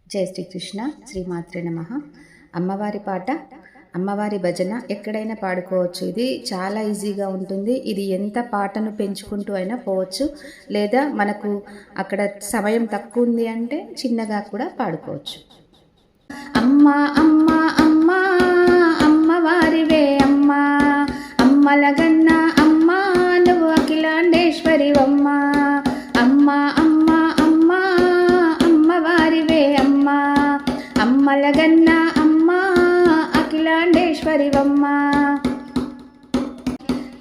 జై శ్రీకృష్ణ. శ్రీమాత్రే నమః. అమ్మవారి పాట, అమ్మవారి భజన ఎక్కడైనా పాడుకోవచ్చు. ఇది చాలా ఈజీగా ఉంటుంది. ఇది ఎంత పాటను పెంచుకుంటూ అయినా పోవచ్చు, లేదా మనకు అక్కడ సమయం తక్కువ ఉంది అంటే చిన్నగా కూడా పాడుకోవచ్చు. అమ్మా అమ్మా అమ్మా అమ్మవారివే అమ్మా, అమ్మలగన్న అమ్మా నువ్వు అఖిలాండేశ్వరివమ్మా. అమ్మా అమ్మా అమ్మా అమ్మవారివే అమ్మా, అమ్మలగన్న అమ్మా అఖిలాండేశ్వరివమ్మా.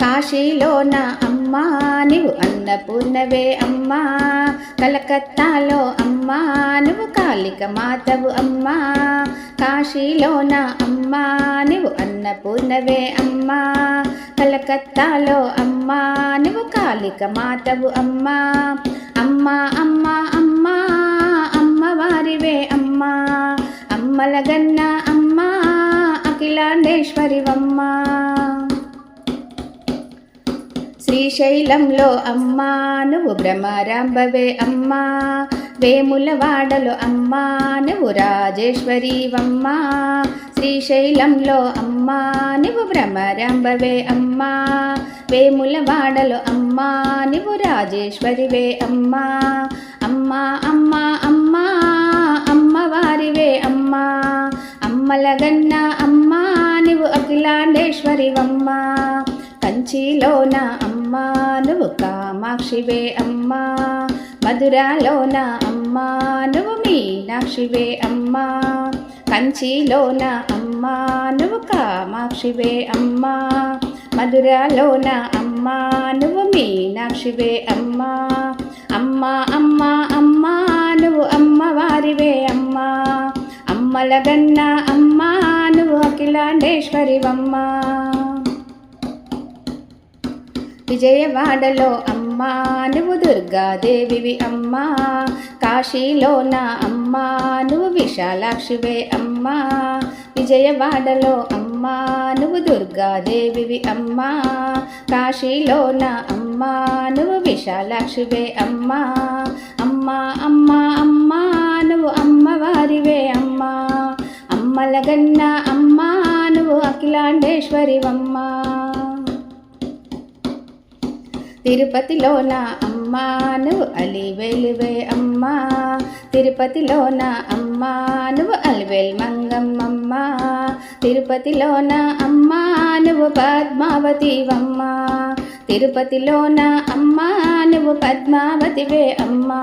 కాశీలోన అమ్మా నువ్వు అన్నపూర్ణవే అమ్మా, కలకత్తాలో అమ్మా నువ్వు కాళిక మాతవు అమ్మా. కాశీలోన అమ్మా నువ్వు అన్నపూర్ణవే అమ్మా, కలకత్తాలో అమ్మా నువ్వు కాళిక మాతవు అమ్మా. అమ్మా అమ్మా అమ్మా అమ్మవారివే అమ్మా, అమ్మలగన్న అమ్మా అఖిలాండేశ్వరివమ్మా. శ్రీశైలంలో అమ్మా నువ్వు భ్రమరాంబవే అమ్మా, వేములవాడలో అమ్మా నువ్వు రాజేశ్వరివమ్మా. శ్రీశైలంలో అమ్మా నువ్వు భ్రమరాంబవే అమ్మా, వేములవాడలో అమ్మా నువ్వు రాజేశ్వరివే అమ్మా. అమ్మా అమ్మా అమ్మా అమ్మవారివే అమ్మా, అమ్మలగన్న అమ్మా నువ్వు అఖిలాండేశ్వరివమ్మా. కంచిలోన అమ్మా నువ్వు కామాక్షివే అమ్మా, మధురాలోన అమ్మా నువ్వు మీనాక్షివే అమ్మా. కంచిలోన అమ్మా నువ్వు కామాక్షివే అమ్మా, మధురాలోన అమ్మా నువ్వు మీనాక్షివే అమ్మా. అమ్మా అమ్మా అమ్మా నువ్వు అమ్మవారివే అమ్మా, అమ్మలగన్న అమ్మా నువ్వు అఖిలాండేశ్వరివమ్మా. విజయవాడలో అమ్మా నువ్వు దుర్గాదేవివి అమ్మా, కాశీలోన అమ్మా నువ్వు విశాలాక్షివే అమ్మా. విజయవాడలో అమ్మా నువ్వు దుర్గాదేవివి అమ్మా, కాశీలోన అమ్మా నువ్వు విశాలాక్షివే అమ్మా. అమ్మా అమ్మా అమ్మా నువ్వు అమ్మవారివే అమ్మా, అమ్మలగన్న అమ్మా నువ్వు అఖిలాండేశ్వరివమ్మా. తిరుపతిలోన అమ్మా నువ్వు అలివేలువే అమ్మా, తిరుపతిలోన అమ్మా నువ్వు అలివేల్ మంగమ్మమ్మా. తిరుపతిలోన అమ్మా నువ్వు పద్మావతివమ్మా, తిరుపతిలోన అమ్మా నువ్వు పద్మావతివే అమ్మా.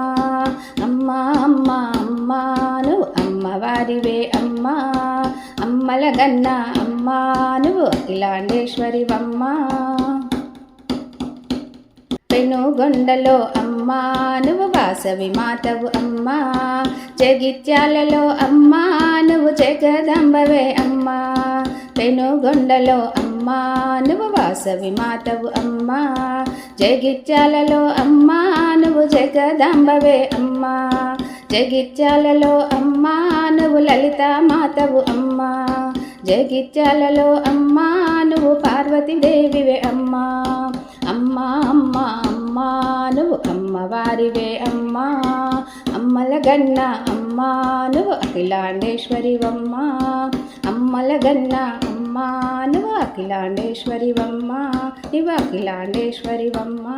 అమ్మా అమ్మా అమ్మా నువ్వు అమ్మవారివే అమ్మా, అమ్మలగన్న అమ్మా నువ్వు అఖిలాండేశ్వరివమ్మా. పెనుగొండలో అమ్మా నువ్వు వాసవి మాతవు అమ్మా, జగిత్యాలలో అమ్మా నువ్వు జగదంబవే అమ్మా. పెనుగొండలో అమ్మా నువ్వు వాసవి మాతవు అమ్మా, జగిత్యాలలో అమ్మా నువ్వు జగదంబవే అమ్మా. జగిత్యాలలో అమ్మా నువ్వు లలిత మాతవు అమ్మా, జగిత్యాలలో అమ్మా నువ్వు పార్వతీదేవివే అమ్మా. అమ్మా అమ్మా అమ్మా నువ్వు అమ్మవారివే అమ్మా, అమ్మలగన్న అమ్మా నువ్వు అఖిలాండేశ్వరివమ్మా. అమ్మలగన్న అమ్మా నువ్వు అఖిలాండేశ్వరివమ్మా, నువ్వు అఖిలాండేశ్వరివమ్మా.